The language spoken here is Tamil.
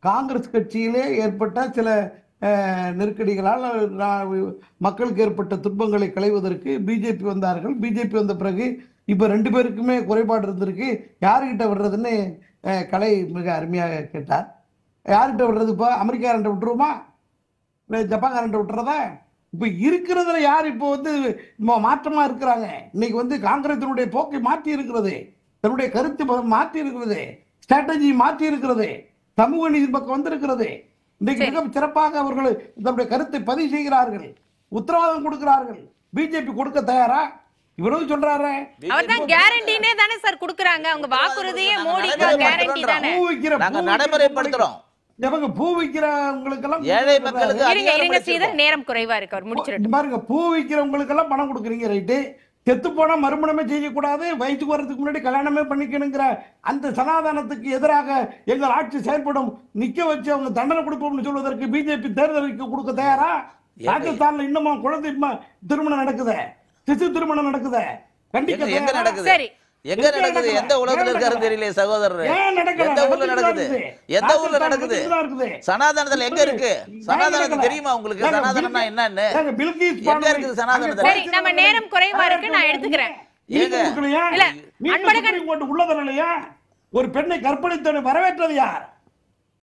காங்கிரஸ் கட்சியிலே ஏற்பட்ட சில நெருக்கடிகளால் மக்களுக்கு ஏற்பட்ட துன்பங்களை களைவதற்கு பிஜேபி வந்தார்கள். பிஜேபி வந்த பிறகு இப்போ 2 பேருக்குமே குறைபாடு இருந்திருக்கு. யாருக்கிட்ட விடுறதுன்னு கலை மிக அருமையாக கேட்டார். யார்கிட்ட விடுறது? இப்போ அமெரிக்காரன்ட்ட விட்டுருவோமா, இல்லை ஜப்பான்காரன்ட்ட விட்டுறதா? இப்போ இருக்கிறதுல யார் இப்போ வந்து மாற்றமாக இருக்கிறாங்க? இன்னைக்கு காங்கிரசினுடைய போக்கை மாற்றி இருக்கிறது, தன்னுடைய கருத்து மாற்றி இருக்கிறது, ஸ்ட்ராட்டஜி மாற்றி இருக்கிறது, சமூக நீதி பக்கம் வந்திருக்கிறது. இன்றைக்கு மிக சிறப்பாக அவர்கள் தன்னுடைய கருத்தை பதிவு செய்கிறார்கள், உத்தரவாதம் கொடுக்கிறார்கள். பிஜேபி கொடுக்க தயாரா? இவரும் சொல்றாரு அவர்தான் கேரண்டினே தானே சார் கொடுக்கறாங்க. அவங்க வாக்குறுதியே மோடிக்கு கேரண்டி தானே. நாங்க நடைமுறைப்படுத்துறோம். இவங்க பூ விக்கிறவங்களுக்கு எல்லாம் ஏழை மக்களுக்கு இருங்க சீதர், நேரம் குறைவா இருக்கு, அவர் முடிச்சிரட்டும். பாருங்க, பூ விக்கிறவங்களுக்கு எல்லாம் பணம் கொடுக்குறீங்க, ரைட்டு. செத்து போனா மறுமணமே செய்யக்கூடாது, வயசுக்கு வர்றதுக்கு முன்னாடி கல்யாணமே பண்ணிக்கணுங்கிற அந்த சனாதனத்துக்கு எதிராக எங்கள் ஆட்சி செயல்படும், நிக்க வச்சு அவங்க தண்டனை கொடுப்போம்னு சொல்வதற்கு பிஜேபி தேர்தலுக்கு கொடுக்க தயாரா? ராஜஸ்தான்ல இன்னுமா குழந்தை திருமணம் நடக்குது, சிசு திருமணம் நடக்குது. கண்டிப்பா எங்க நடக்குது? எங்க நடக்குது? எந்த உலகத்துல இருக்காரு தெரியல சகோதரர். எந்த ஊர்ல நடக்குது? எந்த ஊர்ல நடக்குது? சனாதனத்துல எங்க இருக்கு? சனாதனத்துக்கு தெரியுமா உங்களுக்கு? சனாதனம்னா என்னன்னு எங்க இருக்குது? சனாதனத்துல சரி, நம்ம நேரம் குறைவா இருக்கு, நான் எடுத்துக்கிறேன். இல்ல அன்பழகன் உள்ளதனாலயா ஒரு பெண்ணை கற்பழித்தவனை வரவேற்றது யார்?